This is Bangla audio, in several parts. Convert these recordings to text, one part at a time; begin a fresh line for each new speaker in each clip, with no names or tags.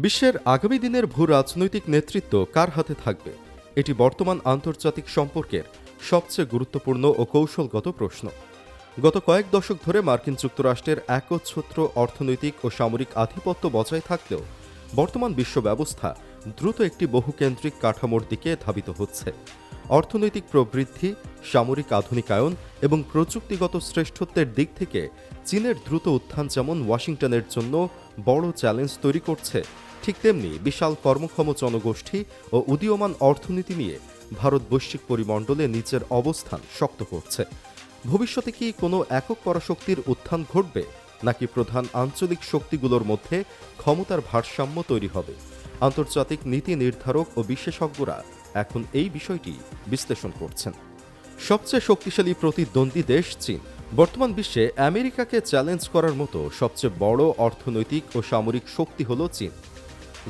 বিশ্বের আগামী দিনের ভূ রাজনৈতিক নেতৃত্ব কার হাতে থাকবে? এটি বর্তমান আন্তর্জাতিক সম্পর্কের সবচেয়ে গুরুত্বপূর্ণ ও কৌশলগত প্রশ্ন। গত কয়েক দশক ধরে মার্কিন যুক্তরাষ্ট্রের একচ্ছত্র অর্থনৈতিক ও সামরিক আধিপত্য বজায় থাকলেও বর্তমান বিশ্ব ব্যবস্থা দ্রুত একটি বহুকেন্দ্রিক কাঠামোর দিকে ধাবিত হচ্ছে। অর্থনৈতিক প্রবৃদ্ধি, সামরিক আধুনিকায়ন এবং প্রযুক্তিগত শ্রেষ্ঠত্বের দিক থেকে চীনের দ্রুত উত্থান যেমন ওয়াশিংটনের জন্য বড় চ্যালেঞ্জ তৈরি করছে, ঠিক তেমনি বিশাল কর্মক্ষম জনগোষ্ঠী ও উদীয়মান অর্থনীতি নিয়ে ভারত বৈশ্বিক পরিমণ্ডলে নিজের অবস্থান শক্ত করছে। ভবিষ্যতে কি কোনো একক পরাশক্তির উত্থান ঘটবে, নাকি প্রধান আঞ্চলিক শক্তিগুলোর মধ্যে ক্ষমতার ভারসাম্য তৈরি হবে? আন্তর্জাতিক নীতি নির্ধারক ও বিশেষজ্ঞরা এখন এই বিষয়টি বিশ্লেষণ করছেন। সবচেয়ে শক্তিশালী প্রতিদ্বন্দ্বী দেশ চীন। বর্তমান বিশ্বে আমেরিকাকে চ্যালেঞ্জ করার মতো সবচেয়ে বড় অর্থনৈতিক ও সামরিক শক্তি হল চীন।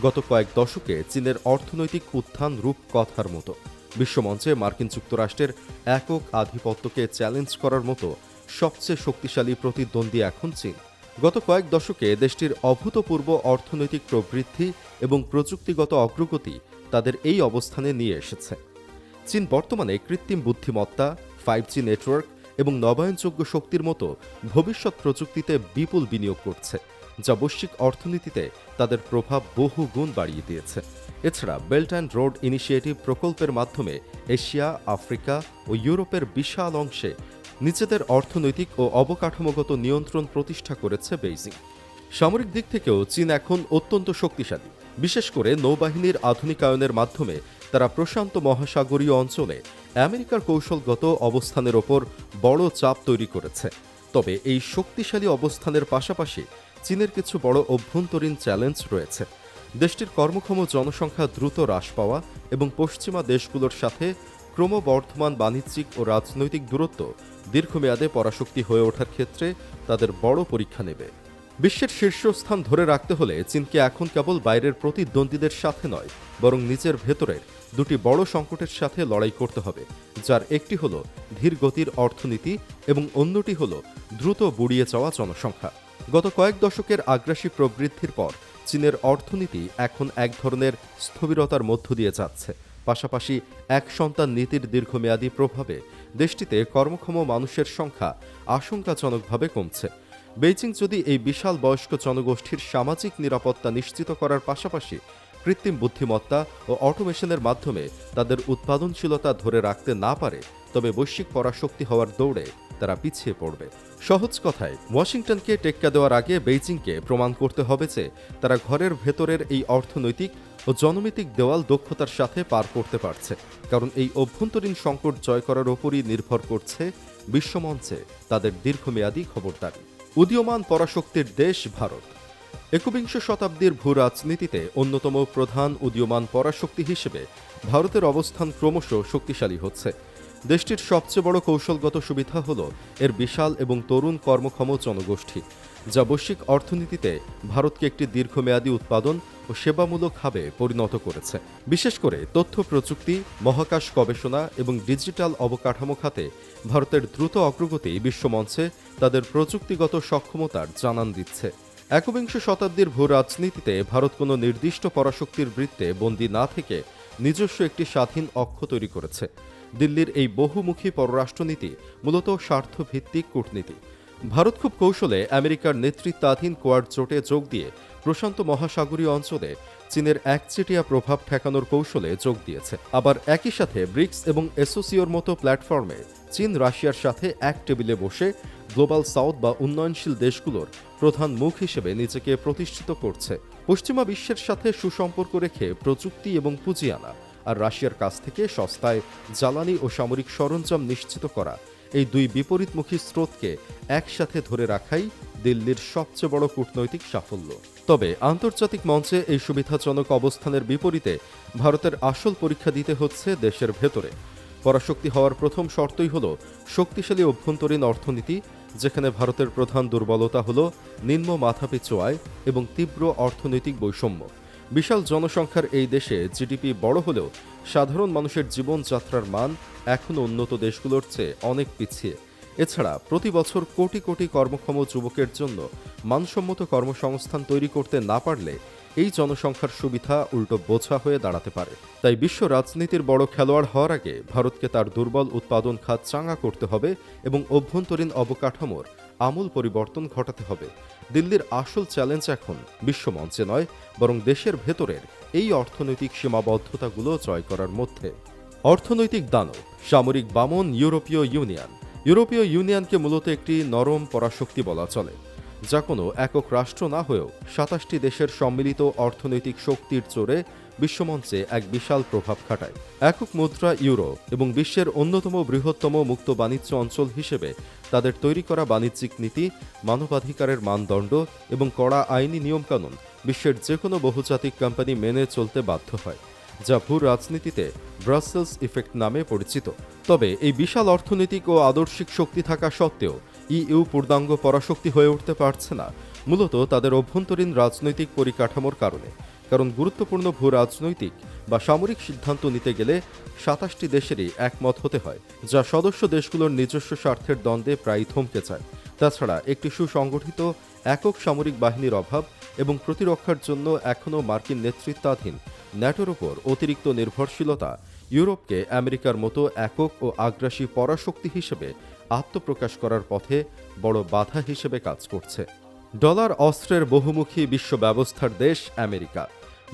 গত কয়েক দশকে চীনের অর্থনৈতিক উত্থান রূপকথার মতো। বিশ্বমঞ্চে মার্কিন যুক্তরাষ্ট্রের একক আধিপত্যকে চ্যালেঞ্জ করার মতো সবচেয়ে শক্তিশালী প্রতিদ্বন্দ্বী এখন চীন। গত কয়েক দশকে দেশটির অভূতপূর্ব অর্থনৈতিক প্রবৃদ্ধি এবং প্রযুক্তিগত অগ্রগতি তাদের এই অবস্থানে নিয়ে এসেছে। চীন বর্তমানে কৃত্রিম বুদ্ধিমত্তা, 5G নেটওয়ার্ক এবং নবায়নযোগ্য শক্তির মতো ভবিষ্যৎ প্রযুক্তিতে বিপুল বিনিয়োগ করছে, যা বৈশ্বিক অর্থনীতিতে তাদের প্রভাব বহু গুণ বাড়িয়ে দিয়েছে। এছাড়া বেল্ট অ্যান্ড রোড ইনিশিয়েটিভ প্রকল্পের মাধ্যমে এশিয়া, আফ্রিকা ও ইউরোপের বিশাল অংশে নিজেদের অর্থনৈতিক ও অবকাঠামোগত নিয়ন্ত্রণ প্রতিষ্ঠা করেছে বেইজিং। সামরিক দিক থেকেও চীন এখন অত্যন্ত শক্তিশালী। বিশেষ করে নৌবাহিনীর আধুনিকায়নের মাধ্যমে তারা প্রশান্ত মহাসাগরীয় অঞ্চলে আমেরিকার কৌশলগত অবস্থানের ওপর বড় চাপ তৈরি করেছে। তবে এই শক্তিশালী অবস্থানের পাশাপাশি চীনের কিছু বড় অভ্যন্তরীণ চ্যালেঞ্জ রয়েছে। দেশটির কর্মক্ষম জনসংখ্যা দ্রুত হ্রাস পাওয়া এবং পশ্চিমা দেশগুলোর সাথে ক্রমবর্ধমান বাণিজ্যিক ও রাজনৈতিক দূরত্ব দীর্ঘমেয়াদে পরাশক্তি হয়ে ওঠার ক্ষেত্রে তাদের বড় পরীক্ষা নেবে। বিশ্বের শীর্ষস্থান ধরে রাখতে হলে চীনকে এখন কেবল বাইরের প্রতিদ্বন্দ্বীদের সাথে নয়, বরং নিজের ভেতরের দুটি বড় সংকটের সাথে লড়াই করতে হবে, যার একটি হল ধীরগতির অর্থনীতি এবং অন্যটি হল দ্রুত বুড়িয়ে যাওয়া জনসংখ্যা। গত কয়েক দশকের আগ্রাসী প্রবৃদ্ধির পর চীনের অর্থনীতি এখন এক ধরনের স্থবিরতার মধ্য দিয়ে যাচ্ছে। পাশাপাশি এক সন্তান নীতির দীর্ঘমেয়াদী প্রভাবে দেশটিতে কর্মক্ষম মানুষের সংখ্যা আশঙ্কাজনকভাবে কমছে। বেইজিং যদি এই বিশাল বয়স্ক জনগোষ্ঠীর সামাজিক নিরাপত্তা নিশ্চিত করার পাশাপাশি কৃত্রিম বুদ্ধিমত্তা ও অটোমেশনের মাধ্যমে তাদের উৎপাদনশীলতা ধরে রাখতে না পারে, তবে বৈশ্বিক পরাশক্তি হওয়ার দৌড়ে তারা পিছিয়ে পড়বে। সহজ কথায়, ওয়াশিংটনকে টেক্কা দেওয়ার আগে বেইজিংকে প্রমাণ করতে হবে যে তারা ঘরের ভেতরের এই অর্থনৈতিক ও জনমিতিক দেওয়াল দক্ষতার সাথে পার করতে পারছে, কারণ এই অভ্যন্তরীণ সংকট জয় করার ওপরই নির্ভর করছে বিশ্বমঞ্চে তাদের দীর্ঘমেয়াদী খবরদারি। উদীয়মান পরাশক্তির দেশ ভারত। একবিংশ শতাব্দীর ভূ রাজনীতিতে অন্যতম প্রধান উদীয়মান পরাশক্তি হিসেবে ভারতের অবস্থান ক্রমশ শক্তিশালী হচ্ছে। দেশটির সবচেয়ে বড় কৌশলগত সুবিধা হল এর বিশাল এবং তরুণ কর্মক্ষম জনগোষ্ঠী, যা বৈশ্বিক অর্থনীতিতে ভারতকে একটি দীর্ঘমেয়াদী উৎপাদন ও সেবামূলক হাবে পরিণত করেছে। বিশেষ করে তথ্য প্রযুক্তি, মহাকাশ গবেষণা এবং ডিজিটাল অবকাঠামো খাতে ভারতের দ্রুত অগ্রগতি বিশ্বমঞ্চে তাদের প্রযুক্তিগত সক্ষমতার জানান দিচ্ছে। একবিংশ শতাব্দীর ভূ রাজনীতিতে ভারত কোনো নির্দিষ্ট পরাশক্তির বৃত্তে বন্দী না থেকে নিজস্ব একটি স্বাধীন অক্ষ তৈরি করেছে। দিল্লির এই বহুমুখী পররাষ্ট্রনীতি মূলত স্বার্থভিত্তিক কূটনীতি। ভারত খুব কৌশলে আমেরিকার নেতৃত্বাধীন কোয়াড জোটে যোগ দিয়ে প্রশান্ত মহাসাগরীয় অঞ্চলে চীনের একচেটিয়া প্রভাব ঠেকানোর কৌশলে যোগ দিয়েছে। আবার একই সাথে ব্রিক্স এবং এসোসিওর মতো প্ল্যাটফর্মে চীন রাশিয়ার সাথে এক টেবিলে বসে গ্লোবাল সাউথ বা উন্নয়নশীল দেশগুলোর প্রধান মুখ হিসেবে নিজেকে প্রতিষ্ঠিত করছে। পশ্চিমা বিশ্বের সাথে সুসম্পর্ক রেখে প্রযুক্তি এবং পুঁজি আনা আর রাশিয়ার কাছ থেকে সস্তায় জ্বালানি ও সামরিক সরঞ্জাম নিশ্চিত করা, এই দুই বিপরীতমুখী স্রোতকে একসাথে ধরে রাখাই দিল্লির সবচেয়ে বড় কূটনৈতিক সাফল্য। তবে আন্তর্জাতিক মঞ্চে এই সুবিধাজনক অবস্থানের বিপরীতে ভারতের আসল পরীক্ষা দিতে হচ্ছে দেশের ভেতরে। পরাশক্তি হওয়ার প্রথম শর্তই হল শক্তিশালী অভ্যন্তরীণ অর্থনীতি, যেখানে ভারতের প্রধান দুর্বলতা হল নিম্ন মাথাপিছু আয় এবং তীব্র অর্থনৈতিক বৈষম্য। বিশাল জনসংখ্যার এই দেশে জিডিপি বড় হলেও সাধারণ মানুষের জীবনযাত্রার মান এখনও উন্নত দেশগুলোর চেয়ে অনেক পিছিয়ে। এছাড়া প্রতি বছর কোটি কোটি কর্মক্ষম যুবকের জন্য মানসম্মত কর্মসংস্থান তৈরি করতে না পারলে এই জনসংখ্যার সুবিধা উল্টো বোঝা হয়ে দাঁড়াতে পারে। তাই বিশ্ব রাজনীতির বড় খেলোয়াড় হওয়ার আগে ভারতকে তার দুর্বল উৎপাদন খাত চাঙা করতে হবে এবং অভ্যন্তরীণ অবকাঠামোর আমূল পরিবর্তন ঘটাতে হবে। দিল্লির আসল চ্যালেঞ্জ এখন বিশ্বমঞ্চে নয়, বরং দেশের ভেতরের এই অর্থনৈতিক সীমাবদ্ধতাগুলো জয় করার মধ্যে। অর্থনৈতিক দানব, সামরিক বামন ইউরোপীয় ইউনিয়ন। ইউরোপীয় ইউনিয়নকে মূলত একটি নরম পরাশক্তি বলা চলে, যা কোনো একক রাষ্ট্র না হয়েও ২৭টি দেশের সম্মিলিত অর্থনৈতিক শক্তির জোরে বিশ্বমঞ্চে এক বিশাল প্রভাব খাটায়। একক মুদ্রা ইউরো এবং বিশ্বের অন্যতম বৃহত্তম মুক্ত বাণিজ্য অঞ্চল হিসেবে তাদের তৈরি করা বাণিজ্যিক নীতি, মানবাধিকারের মানদণ্ড এবং কড়া আইনি নিয়মকানুন বিশ্বের যে কোনো বহুজাতিক কোম্পানি মেনে চলতে বাধ্য হয়, যা ভূ রাজনীতিতে ব্রাসেলস ইফেক্ট নামে পরিচিত। তবে এই বিশাল অর্থনৈতিক ও আদর্শিক শক্তি থাকা সত্ত্বেও ইইউ পূর্ণাঙ্গ পরাশক্তি হয়ে উঠতে পারছে না, মূলত তাদের অভ্যন্তরীণ রাজনৈতিক পরিকাঠামোর কারণে। কারণ গুরুত্বপূর্ণ ভূ রাজনৈতিক বা সামরিক সিদ্ধান্ত নিতে গেলে ২৭টি দেশেরই একমত হতে হয়, যা সদস্য দেশগুলোর নিজস্ব স্বার্থের দ্বন্দ্বে প্রায় থমকে যায়। তাছাড়া একটি সুসংগঠিত একক সামরিক বাহিনীর অভাব এবং প্রতিরক্ষার জন্য এখনও মার্কিন নেতৃত্বাধীন ন্যাটোর ওপর অতিরিক্ত নির্ভরশীলতা ইউরোপকে আমেরিকার মতো একক ও আগ্রাসী পরাশক্তি হিসেবে আত্মপ্রকাশ করার পথে বড় বাধা হিসেবে কাজ করছে। ডলার অস্ত্রের বহুমুখী বিশ্ব ব্যবস্থার দেশ আমেরিকা।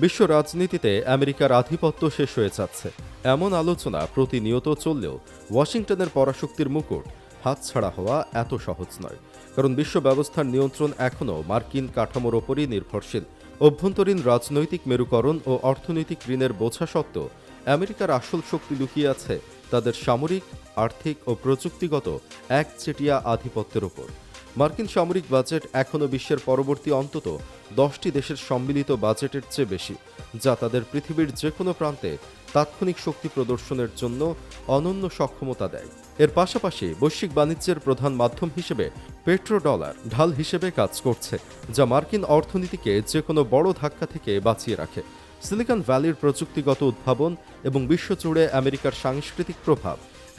বিশ্ব রাজনীতিতে আমেরিকার আধিপত্য শেষ হয়ে যাচ্ছে এমন আলোচনা প্রতিনিয়ত চললেও ওয়াশিংটনের পরাশক্তির মুকুট হাতছাড়া হওয়া এত সহজ নয়। কারণ বিশ্ব ব্যবস্থার নিয়ন্ত্রণ এখনও মার্কিন কাঠামোর ওপরই নির্ভরশীল। অভ্যন্তরীণ রাজনৈতিক মেরুকরণ ও অর্থনৈতিক ঋণের বোঝা সত্ত্বেও আমেরিকার আসল শক্তি লুকিয়ে আছে তাদের সামরিক, আর্থিক ও প্রযুক্তিগত একচেটিয়া আধিপত্যের ওপর। মার্কিন সামরিক বাজেট এখনও বিশ্বের পরবর্তী অন্তত 10টি দেশের সম্মিলিত বাজেটের চেয়ে বেশি, যা তাদের পৃথিবীর যে কোনো প্রান্তে তাৎক্ষণিক শক্তি প্রদর্শনের জন্য অনন্য সক্ষমতা দেয়। এর পাশাপাশি বৈশ্বিক বাণিজ্যের প্রধান মাধ্যম হিসেবে পেট্রোডলার ঢাল হিসেবে কাজ করছে, যা মার্কিন অর্থনীতিকে যে কোনো বড় ধাক্কা থেকে বাঁচিয়ে রাখে। সিলিকন ভ্যালির প্রযুক্তিগত উদ্ভাবন এবং বিশ্বজুড়ে আমেরিকার সাংস্কৃতিক প্রভাব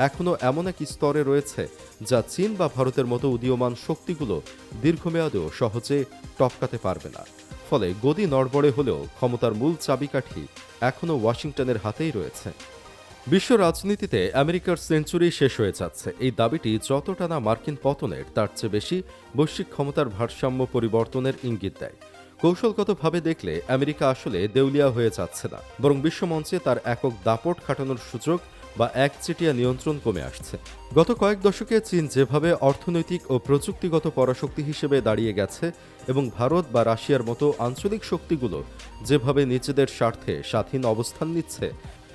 এখনও এমন এক স্তরে রয়েছে যা চীন বা ভারতের মতো উদীয়মান শক্তিগুলো দীর্ঘমেয়াদেও সহজে টপকাতে পারবে না। ফলে গদি নড়বড়ে হলেও ক্ষমতার মূল চাবিকাঠি এখনও ওয়াশিংটনের হাতেই রয়েছে। বিশ্ব রাজনীতিতে আমেরিকার সেঞ্চুরি শেষ হয়ে যাচ্ছে, এই দাবিটি যতটা না মার্কিন পতনের তার চেয়ে বেশি বৈশ্বিক ক্ষমতার ভারসাম্য পরিবর্তনের ইঙ্গিত দেয়। কৌশলগতভাবে দেখলে আমেরিকা আসলে দেউলিয়া হয়ে যাচ্ছে না, বরং বিশ্বমঞ্চে তার একক দাপট খাটানোর সুযোগ বা একচেটিয়া নিয়ন্ত্রণ কমে আসছে। গত কয়েক দশকে চীন যেভাবে অর্থনৈতিক ও প্রযুক্তিগত পরাশক্তি হিসেবে দাঁড়িয়ে গেছে এবং ভারত বা রাশিয়ার মতো আঞ্চলিক শক্তিগুলো যেভাবে নিজেদের স্বার্থে স্বাধীন অবস্থান নিচ্ছে,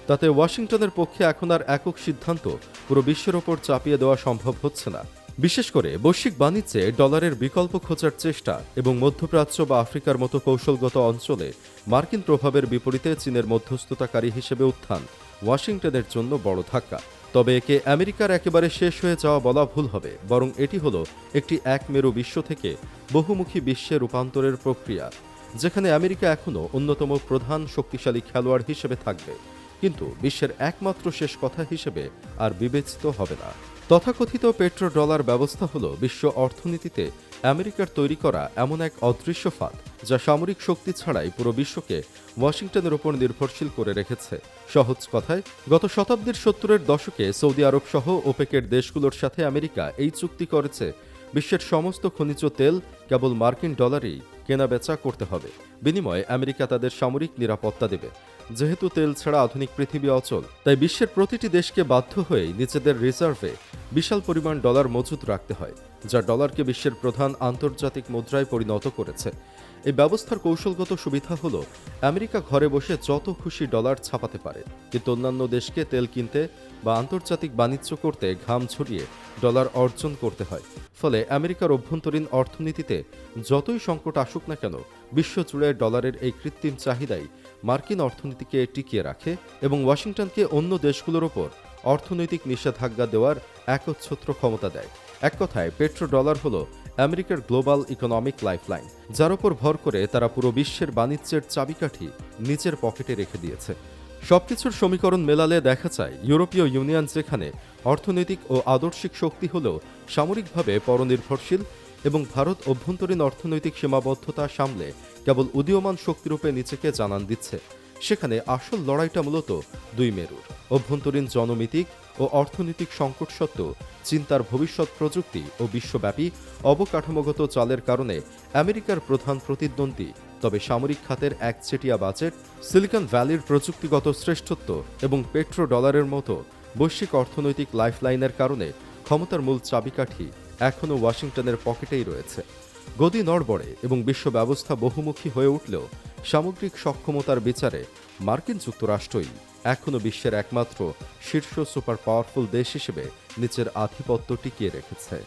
তাতে ওয়াশিংটনের পক্ষে এখন আর একক সিদ্ধান্ত পুরো বিশ্বের ওপর চাপিয়ে দেওয়া সম্ভব হচ্ছে না। বিশেষ করে বৈশ্বিক বাণিজ্যে ডলারের বিকল্প খোঁজার চেষ্টা এবং মধ্যপ্রাচ্য বা আফ্রিকার মতো কৌশলগত অঞ্চলে মার্কিন প্রভাবের বিপরীতে চীনের মধ্যস্থতাকারী হিসেবে উত্থান ওয়াশিংটনের জন্য বড় ধাক্কা। তবে একে আমেরিকার একেবারে শেষ হয়ে যাওয়া বলা ভুল হবে, বরং এটি হলো একটি একমেরু বিশ্ব থেকে বহুমুখী বিশ্বে রূপান্তরের প্রক্রিয়া, যেখানে আমেরিকা এখনও অন্যতম প্রধান শক্তিশালী খেলোয়াড় হিসেবে থাকবে, কিন্তু বিশ্বের একমাত্র শেষ কথা হিসেবে আর বিবেচিত হবে না। তথাকথিত পেট্রো ডলার ব্যবস্থা হল বিশ্ব অর্থনীতিতে আমেরিকার তৈরি করা এমন এক অদৃশ্য ফাঁদ, যা সামরিক শক্তি ছাড়াই পুরো বিশ্বকে ওয়াশিংটনের ওপর নির্ভরশীল করে রেখেছে। সহজ কথায়, গত শতাব্দীর 70-এর দশকে সৌদি আরব সহ ওপেকের দেশগুলোর সাথে আমেরিকা এই চুক্তি করেছে বিশ্বের সমস্ত খনিজ তেল কেবল মার্কিন ডলারেই কেনাবেচা করতে হবে। বিনিময়ে আমেরিকা তাদের সামরিক নিরাপত্তা দেবে। যেহেতু তেল ছাড়া আধুনিক পৃথিবী অচল, তাই বিশ্বের প্রতিটি দেশকে বাধ্য হয়ে নিজেদের রিজার্ভে বিশাল পরিমাণ ডলার মজুত রাখতে হয়, যা ডলারকে বিশ্বের প্রধান আন্তর্জাতিক মুদ্রায় পরিণত করেছে। এই ব্যবস্থার কৌশলগত সুবিধা হলো আমেরিকা ঘরে বসে যত খুশি ডলার ছাপাতে পারে, কিন্তু অন্যান্য দেশকে তেল কিনতে বা আন্তর্জাতিক বাণিজ্য করতে ঘাম ঝরিয়ে ডলার অর্জন করতে হয়। ফলে আমেরিকার অভ্যন্তরীণ অর্থনীতিতে যতই সংকট আসুক না কেন, বিশ্বজুড়ে ডলারের এই কৃত্রিম চাহিদাই মার্কিন অর্থনীতিকে টিকিয়ে রাখে এবং ওয়াশিংটনকে অন্য দেশগুলোর ওপর অর্থনৈতিক নিষেধাজ্ঞা দেওয়ার একচ্ছত্র ক্ষমতা দেয়। এক কথায়, পেট্রো ডলার হলো আমেরিকার গ্লোবাল ইকোনমিক লাইফলাইন, যার ওপর ভর করে তারা পুরো বিশ্বের বাণিজ্যের চাবিকাঠি নিজের পকেটে রেখে দিয়েছে। সবকিছুর সমীকরণ মেলালে দেখা যায়, ইউরোপীয় ইউনিয়ন যেখানে অর্থনৈতিক ও আদর্শিক শক্তি হলেও সামরিকভাবে পরনির্ভরশীল, এবং ভারত অভ্যন্তরীণ অর্থনৈতিক সীমাবদ্ধতা সামলে কেবল উদীয়মান শক্তিরূপে নিজেকে জানান দিচ্ছে, সেখানে আসল লড়াইটা মূলত দুই মেরুর। অভ্যন্তরীণ জনমিতিক ও অর্থনৈতিক সংকট সত্ত্বেও চিন্তার ভবিষ্যৎ প্রযুক্তি ও বিশ্বব্যাপী অবকাঠামোগত চালের কারণে আমেরিকার প্রধান প্রতিদ্বন্দ্বী, তবে সামরিক খাতের একচেটিয়া বাজেট, সিলিকন ভ্যালির প্রযুক্তিগত শ্রেষ্ঠত্ব এবং পেট্রো ডলারের মতো বৈশ্বিক অর্থনৈতিক লাইফলাইনের কারণে ক্ষমতার মূল চাবিকাঠি এখনও ওয়াশিংটনের পকেটেই রয়েছে। গদি নড়বড়ে এবং বিশ্ব ব্যবস্থা বহুমুখী হয়ে উঠলেও সামগ্রিক সক্ষমতার বিচারে মার্কিন যুক্তরাষ্ট্রই এখনও বিশ্বের একমাত্র শীর্ষ সুপার পাওয়ারফুল দেশ হিসেবে নিজের আধিপত্য টিকিয়ে রেখেছে।